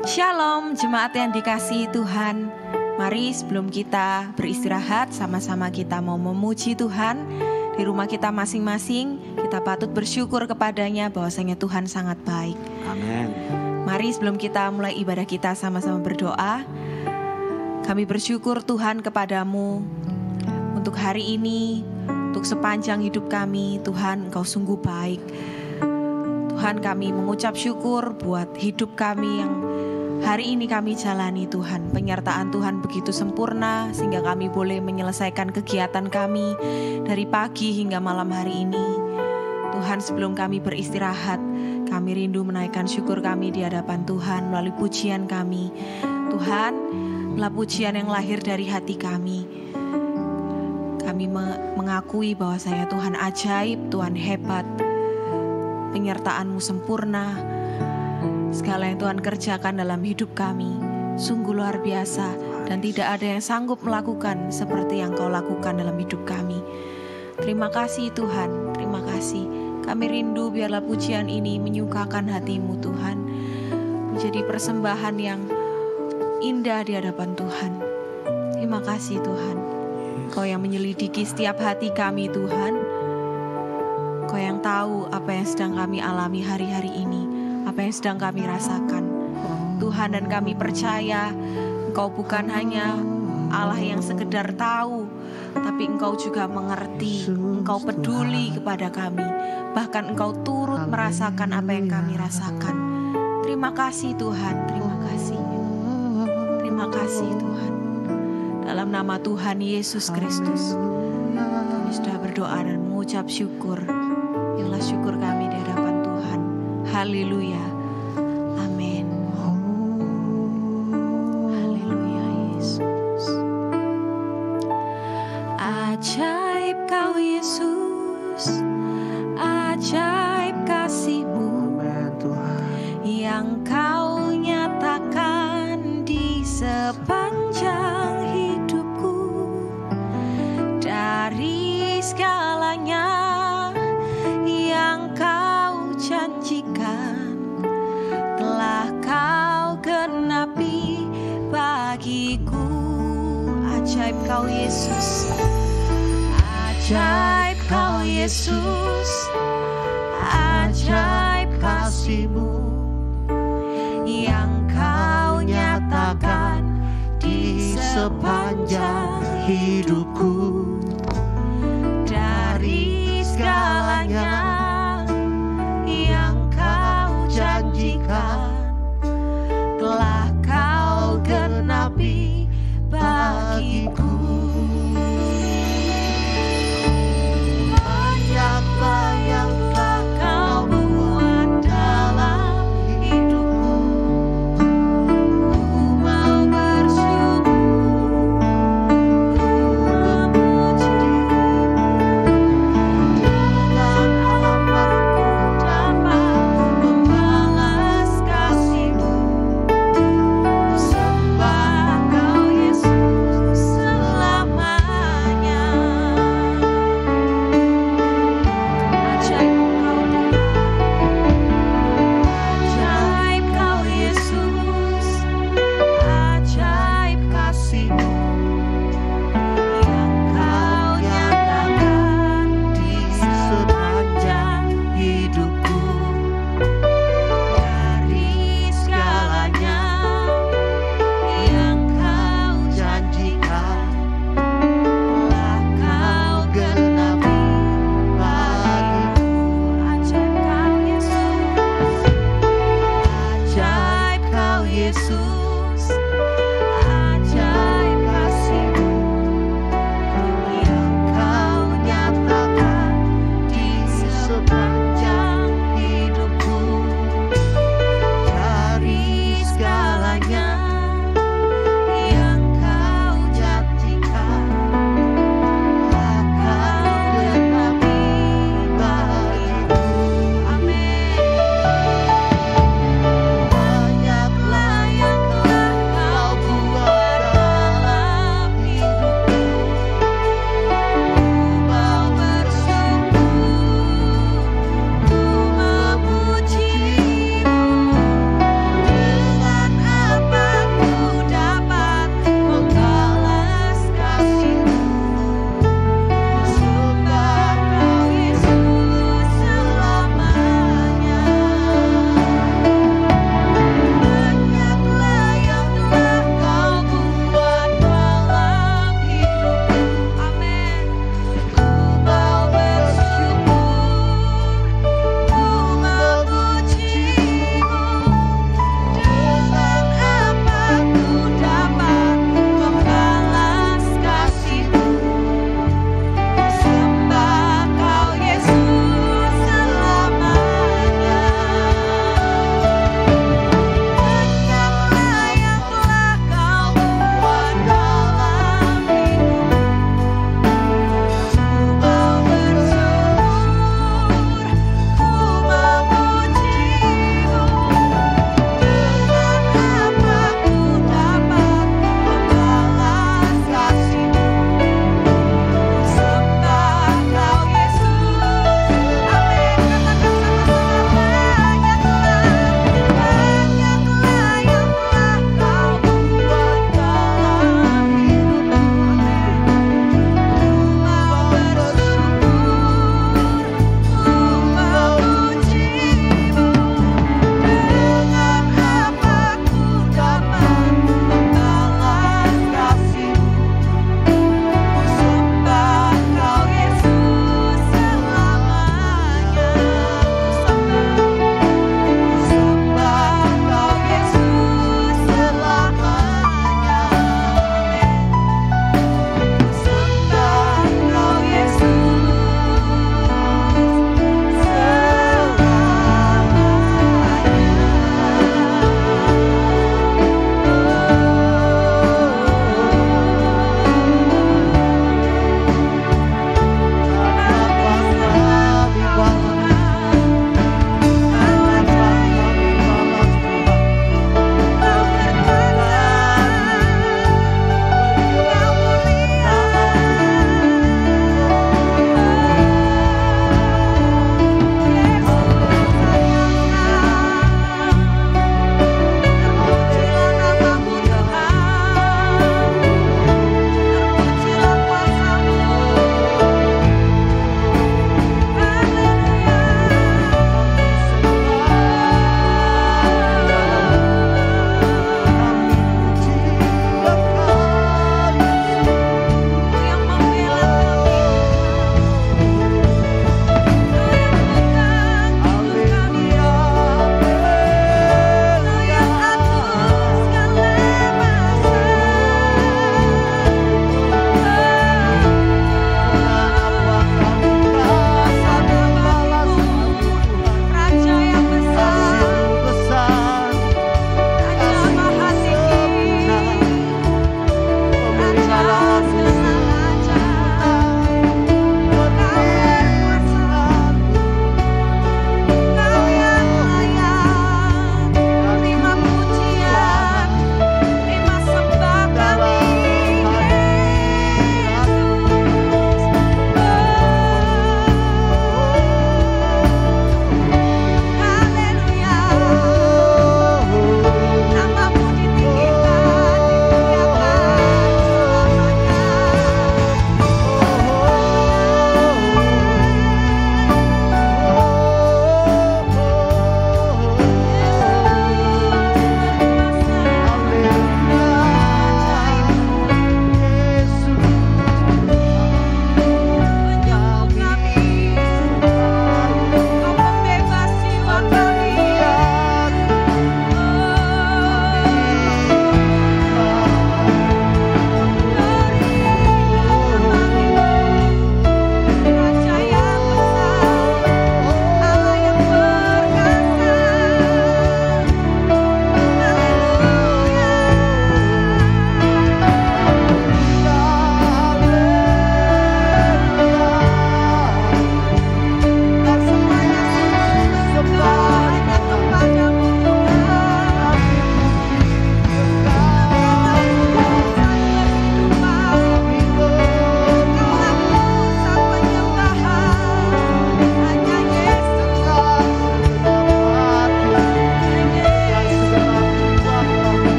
Shalom jemaat yang dikasihi Tuhan. Mari sebelum kita beristirahat, sama-sama kita mau memuji Tuhan. Di rumah kita masing-masing, kita patut bersyukur kepadanya bahwasanya Tuhan sangat baik. Amin. Mari sebelum kita mulai ibadah kita sama-sama berdoa. Kami bersyukur Tuhan kepadamu untuk hari ini, untuk sepanjang hidup kami. Tuhan, Engkau sungguh baik. Tuhan, kami mengucap syukur buat hidup kami yang hari ini kami jalani. Tuhan, penyertaan Tuhan begitu sempurna sehingga kami boleh menyelesaikan kegiatan kami dari pagi hingga malam hari ini. Tuhan, sebelum kami beristirahat, kami rindu menaikkan syukur kami di hadapan Tuhan melalui pujian kami. Tuhan, melalui pujian yang lahir dari hati kami. Kami mengakui bahwa saya Tuhan ajaib, Tuhan hebat, penyertaan-Mu sempurna. Segala yang Tuhan kerjakan dalam hidup kami sungguh luar biasa, dan tidak ada yang sanggup melakukan seperti yang Kau lakukan dalam hidup kami. Terima kasih Tuhan, terima kasih. Kami rindu biarlah pujian ini menyukakan hati-Mu Tuhan, menjadi persembahan yang indah di hadapan Tuhan. Terima kasih Tuhan, Kau yang menyelidiki setiap hati kami Tuhan. Kau yang tahu apa yang sedang kami alami hari-hari ini, apa yang sedang kami rasakan Tuhan, dan kami percaya Engkau bukan hanya Allah yang sekedar tahu, tapi Engkau juga mengerti, Engkau peduli kepada kami, bahkan Engkau turut merasakan apa yang kami rasakan. Terima kasih Tuhan, terima kasih. Terima kasih Tuhan. Dalam nama Tuhan Yesus Kristus kami sudah berdoa dan mengucap syukur. Inilah syukur kami di hadapan Tuhan. Haleluya. Amin. Haleluya Yesus. Ajaib Kau Yesus, ajaib kasih-Mu yang Kau nyatakan di sepanjang hidupku. Dari segalanya yang Kau janjikan telah Kau genapi bagiku. Ajaib Kau Yesus, ajaib Kau Yesus, ajaib kasih-Mu yang Kau nyatakan di sepanjang hidupku. Dari segalanya yang Kau janjikan telah Kau genapi bagiku. Banyaklah yang telah Kau buat dalam hidupku. Ku mau bersyukur, memuji dalam amarku dapat membalas kasih-Mu. Sembah Kau Yesus selamanya. Ajaib Kau Yesus, ajaib kasih-Mu yang Kau nyatakan di sepanjang hidupku. Dari segalanya yang Kau janjikan telah Kau genapi bagiku. Ajaib Kau Yesus, ajaib Kau Yesus, ajaib kasih-Mu yang Kau nyatakan di sepanjang hidupku. Dari segalanya yang Kau janjikan telah Kau genapi bagiku. Amin. Banyaklah yang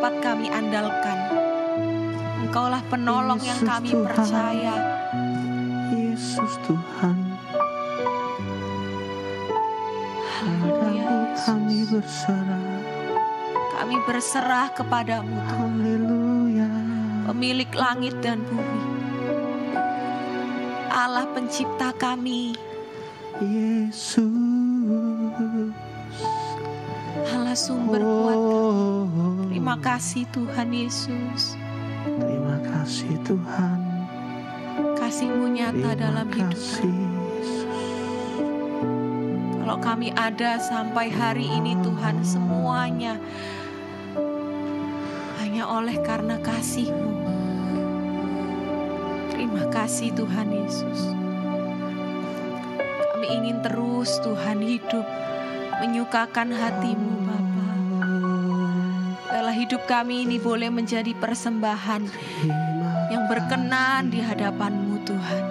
dapat kami andalkan. Engkaulah penolong yang Yesus kami Tuhan. percaya. Yesus Tuhan, padamu kami berserah. Kami berserah kepadamu Tuhan, Haleluya. pemilik langit dan bumi, Allah pencipta kami, Yesus, Allah sumber kuat kami. oh, Terima kasih Tuhan Yesus. terima kasih Tuhan. Kasih-Mu nyata Terima dalam hidup kasih Yesus. Kalau kami ada sampai hari ini Tuhan, semuanya hanya oleh karena kasih-Mu. Terima kasih Tuhan Yesus. Kami ingin terus Tuhan hidup menyukakan hati-Mu Bapa. Biarlah hidup kami ini boleh menjadi persembahan yang berkenan di hadapan-Mu Tuhan.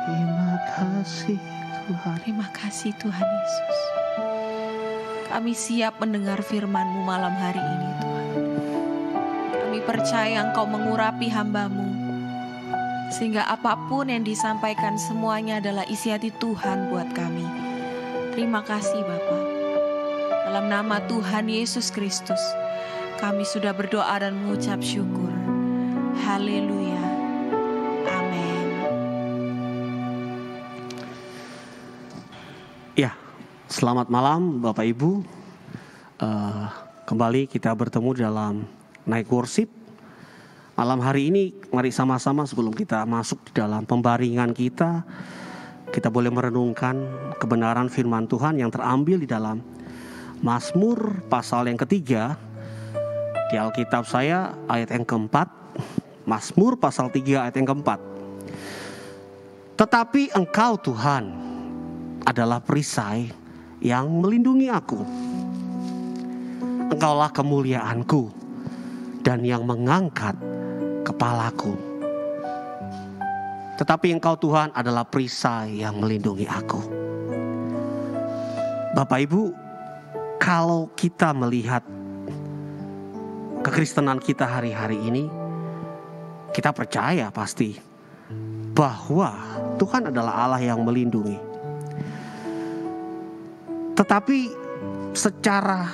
Terima kasih Tuhan. Terima kasih Tuhan Yesus. Kami siap mendengar firman-Mu malam hari ini Tuhan. Kami percaya Engkau mengurapi hamba-Mu, sehingga apapun yang disampaikan semuanya adalah isi hati Tuhan buat kami. Terima kasih Bapa. Dalam nama Tuhan Yesus Kristus, kami sudah berdoa dan mengucap syukur. Haleluya. Amin. Ya, selamat malam Bapak Ibu. Kembali kita bertemu dalam Night Worship. Malam hari ini mari sama-sama sebelum kita masuk di dalam pembaringan kita boleh merenungkan kebenaran firman Tuhan yang terambil di dalam Mazmur pasal yang ketiga. Di Alkitab saya ayat yang keempat, Mazmur pasal 3 ayat yang keempat. Tetapi Engkau Tuhan adalah perisai yang melindungi aku. Engkaulah kemuliaanku dan yang mengangkat kepalaku. Tetapi Engkau Tuhan adalah perisai yang melindungi aku. Bapak Ibu, kalau kita melihat kekristenan kita hari-hari ini, kita percaya pasti bahwa Tuhan adalah Allah yang melindungi. Tetapi secara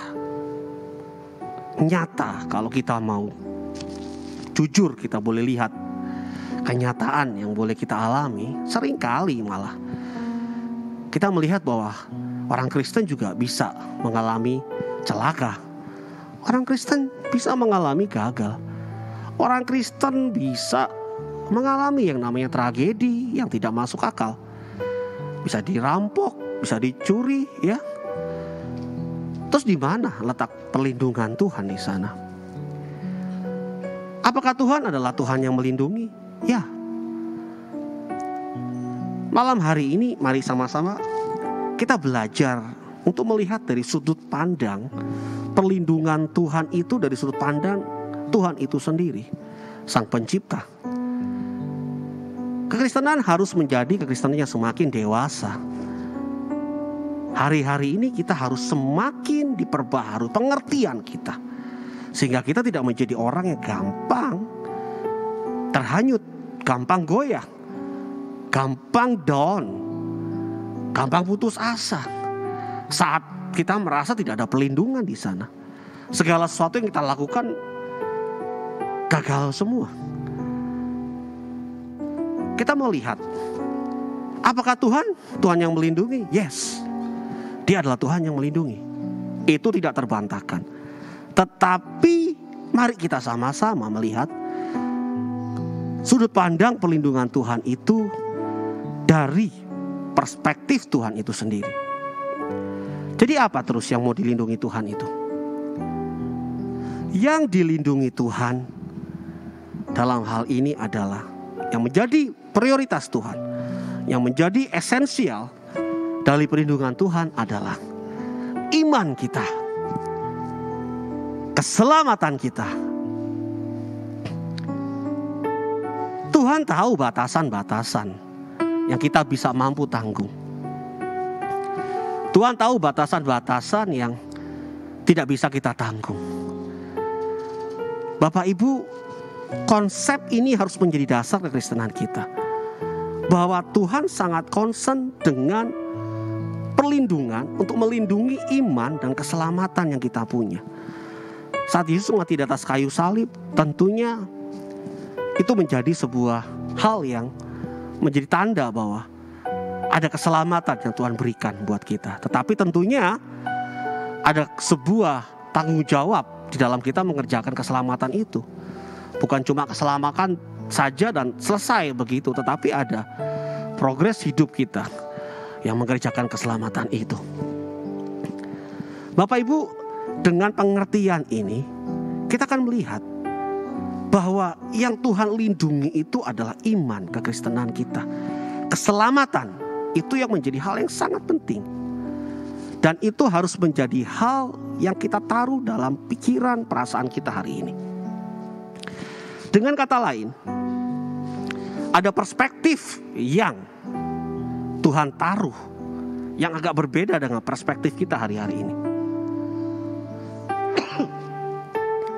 nyata, kalau kita mau jujur, kita boleh lihat kenyataan yang boleh kita alami. Seringkali malah kita melihat bahwa orang Kristen juga bisa mengalami celaka. Orang Kristen bisa mengalami gagal. Orang Kristen bisa mengalami yang namanya tragedi yang tidak masuk akal. Bisa dirampok, bisa dicuri, ya. Terus di mana letak perlindungan Tuhan di sana? Apakah Tuhan adalah Tuhan yang melindungi? Ya. Malam hari ini mari sama-sama kita belajar untuk melihat dari sudut pandang perlindungan Tuhan itu, dari sudut pandang Tuhan itu sendiri, Sang Pencipta. Kekristenan harus menjadi kekristenan yang semakin dewasa. Hari-hari ini kita harus semakin diperbaharui pengertian kita, sehingga kita tidak menjadi orang yang gampang terhanyut, gampang goyah, gampang down, gampang putus asa saat kita merasa tidak ada perlindungan di sana. Segala sesuatu yang kita lakukan gagal semua. Kita mau lihat, apakah Tuhan yang melindungi? Yes, Dia adalah Tuhan yang melindungi. Itu tidak terbantahkan. Tetapi mari kita sama-sama melihat sudut pandang perlindungan Tuhan itu dari perspektif Tuhan itu sendiri. Jadi apa terus yang mau dilindungi Tuhan itu? Yang dilindungi Tuhan dalam hal ini adalah yang menjadi prioritas Tuhan, yang menjadi esensial dari perlindungan Tuhan adalah iman kita, keselamatan kita. Tuhan tahu batasan-batasan yang kita bisa mampu tanggung. Tuhan tahu batasan-batasan yang tidak bisa kita tanggung. Bapak Ibu, konsep ini harus menjadi dasar kekristenan kita, bahwa Tuhan sangat concern dengan perlindungan untuk melindungi iman dan keselamatan yang kita punya. Saat Yesus mati di atas kayu salib, tentunya itu menjadi sebuah hal yang menjadi tanda bahwa ada keselamatan yang Tuhan berikan buat kita. Tetapi tentunya ada sebuah tanggung jawab di dalam kita mengerjakan keselamatan itu. Bukan cuma keselamatan saja dan selesai begitu, tetapi ada progres hidup kita yang mengerjakan keselamatan itu. Bapak Ibu, dengan pengertian ini kita akan melihat bahwa yang Tuhan lindungi itu adalah iman kekristenan kita. Keselamatan itu yang menjadi hal yang sangat penting. Dan itu harus menjadi hal yang kita taruh dalam pikiran perasaan kita hari ini. Dengan kata lain, ada perspektif yang Tuhan taruh yang agak berbeda dengan perspektif kita hari-hari ini.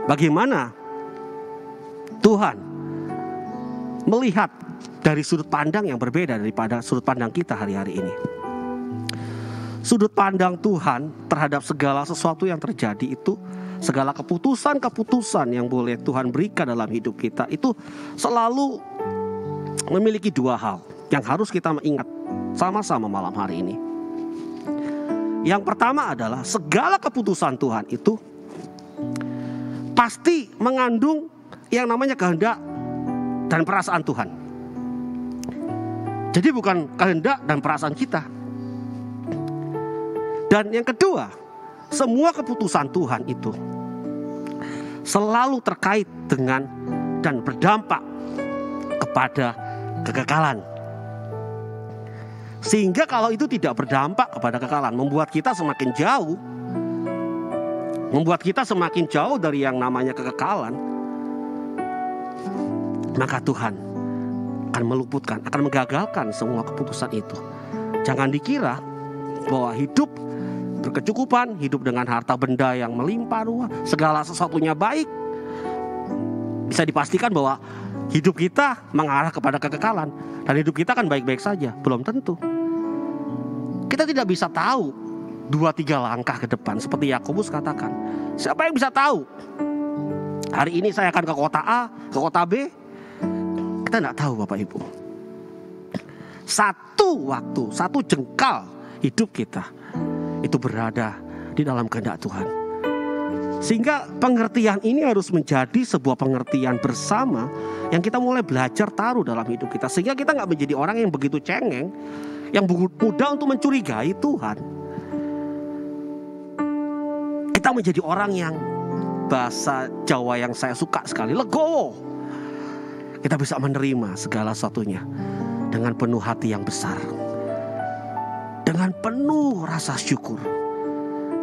Bagaimana Tuhan melihat dari sudut pandang yang berbeda daripada sudut pandang kita hari-hari ini. Sudut pandang Tuhan terhadap segala sesuatu yang terjadi itu, segala keputusan-keputusan yang boleh Tuhan berikan dalam hidup kita itu selalu memiliki dua hal yang harus kita ingat sama-sama malam hari ini. Yang pertama adalah segala keputusan Tuhan itu pasti mengandung yang namanya kehendak dan perasaan Tuhan. Jadi bukan kehendak dan perasaan kita. Dan yang kedua, semua keputusan Tuhan itu selalu terkait dengan dan berdampak kepada kekekalan. Sehingga kalau itu tidak berdampak kepada kekekalan, membuat kita semakin jauh dari yang namanya kekekalan, maka Tuhan akan meluputkan, akan menggagalkan semua keputusan itu. Jangan dikira bahwa hidup berkecukupan, hidup dengan harta benda yang melimpah ruah, segala sesuatunya baik, bisa dipastikan bahwa hidup kita mengarah kepada kekekalan. Dan hidup kita kan baik-baik saja. Belum tentu. Kita tidak bisa tahu 2-3 langkah ke depan. Seperti Yakobus katakan, siapa yang bisa tahu? Hari ini saya akan ke kota A, ke kota B. Kita tidak tahu Bapak Ibu. Satu waktu, satu jengkal hidup kita itu berada di dalam kehendak Tuhan. Sehingga pengertian ini harus menjadi sebuah pengertian bersama yang kita mulai belajar taruh dalam hidup kita. Sehingga kita gak menjadi orang yang begitu cengeng, yang mudah untuk mencurigai Tuhan. Kita menjadi orang yang, bahasa Jawa yang saya suka sekali, legowo. Kita bisa menerima segala sesuatunya dengan penuh hati yang besar, dengan penuh rasa syukur.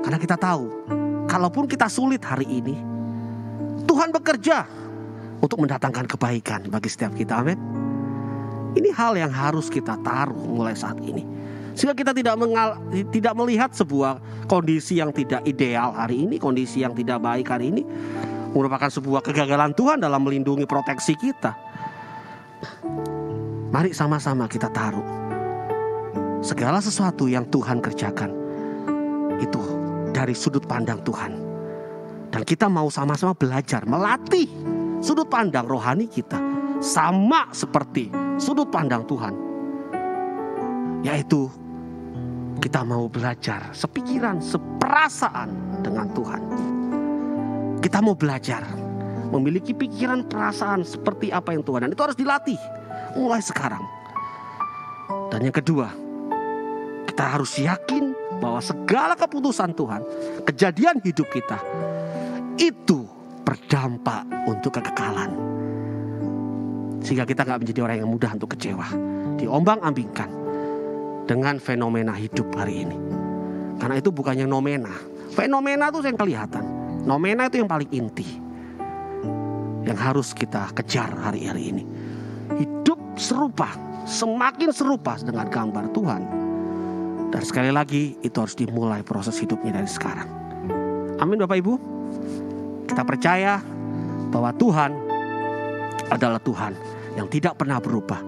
Karena kita tahu, kalaupun kita sulit hari ini, Tuhan bekerja untuk mendatangkan kebaikan bagi setiap kita. Amin. Ini hal yang harus kita taruh mulai saat ini. Sehingga kita tidak melihat sebuah kondisi yang tidak ideal hari ini, kondisi yang tidak baik hari ini merupakan sebuah kegagalan Tuhan dalam melindungi proteksi kita. Mari sama-sama kita taruh segala sesuatu yang Tuhan kerjakan itu dari sudut pandang Tuhan. Dan kita mau sama-sama belajar, melatih sudut pandang rohani kita sama seperti sudut pandang Tuhan. Yaitu kita mau belajar sepikiran, seperasaan dengan Tuhan. Kita mau belajar memiliki pikiran, perasaan seperti apa yang Tuhan. Dan itu harus dilatih mulai sekarang. Dan yang kedua, kita harus yakin bahwa segala keputusan Tuhan, kejadian hidup kita, itu berdampak untuk kekekalan. Sehingga kita gak menjadi orang yang mudah untuk kecewa, diombang-ambingkan dengan fenomena hidup hari ini. Karena itu bukannya nomena. Fenomena itu yang kelihatan. Nomena itu yang paling inti, yang harus kita kejar hari-hari ini. Hidup serupa, semakin serupa dengan gambar Tuhan. Dan sekali lagi itu harus dimulai proses hidupnya dari sekarang. Amin Bapak Ibu. Kita percaya bahwa Tuhan adalah Tuhan yang tidak pernah berubah,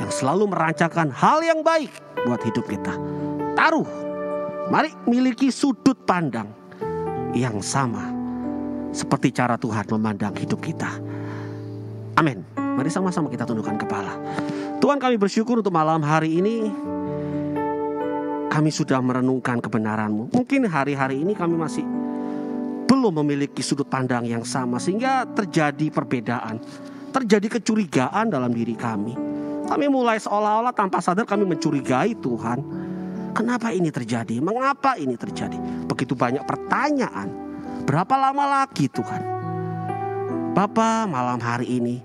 yang selalu merancangkan hal yang baik buat hidup kita. Taruh, mari miliki sudut pandang yang sama seperti cara Tuhan memandang hidup kita. Amin. Mari sama-sama kita tundukkan kepala. Tuhan, kami bersyukur untuk malam hari ini kami sudah merenungkan kebenaran-Mu. Mungkin hari-hari ini kami masih belum memiliki sudut pandang yang sama, sehingga terjadi perbedaan, terjadi kecurigaan dalam diri kami. Kami mulai seolah-olah tanpa sadar kami mencurigai Tuhan. Kenapa ini terjadi? Mengapa ini terjadi? Begitu banyak pertanyaan. Berapa lama lagi Tuhan? Bapa, malam hari ini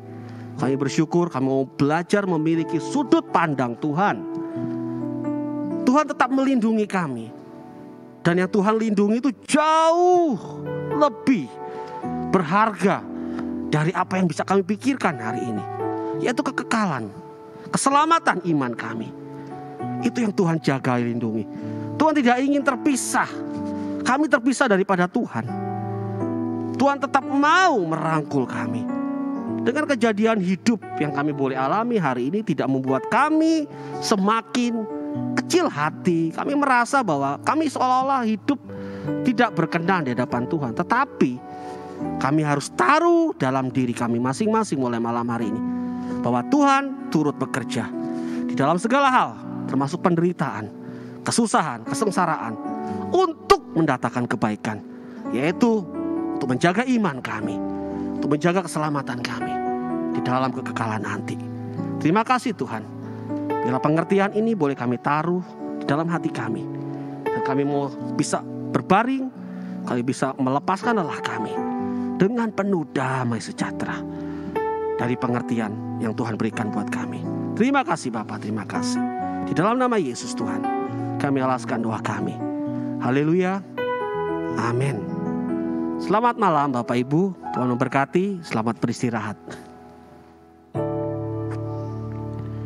kami bersyukur kami mau belajar memiliki sudut pandang Tuhan. Tuhan tetap melindungi kami. Dan yang Tuhan lindungi itu jauh lebih berharga dari apa yang bisa kami pikirkan hari ini, yaitu kekekalan, keselamatan iman kami. Itu yang Tuhan jaga, lindungi. Tuhan tidak ingin terpisah. Kami terpisah daripada Tuhan. Tuhan tetap mau merangkul kami. Dengan kejadian hidup yang kami boleh alami hari ini tidak membuat kami semakin kecil hati. Kami merasa bahwa kami seolah-olah hidup tidak berkenan di hadapan Tuhan. Tetapi kami harus taruh dalam diri kami masing-masing mulai malam hari ini bahwa Tuhan turut bekerja di dalam segala hal, termasuk penderitaan, kesusahan, kesengsaraan, untuk mendatangkan kebaikan, yaitu untuk menjaga iman kami, untuk menjaga keselamatan kami di dalam kekekalan nanti. Terima kasih Tuhan. Bila pengertian ini boleh kami taruh di dalam hati kami, dan kami mau bisa berbaring, kami bisa melepaskan lelah kami dengan penuh damai sejahtera dari pengertian yang Tuhan berikan buat kami. Terima kasih Bapa, terima kasih. Di dalam nama Yesus Tuhan, kami alaskan doa kami. Haleluya. Amin. Selamat malam Bapak Ibu, Tuhan memberkati, selamat beristirahat.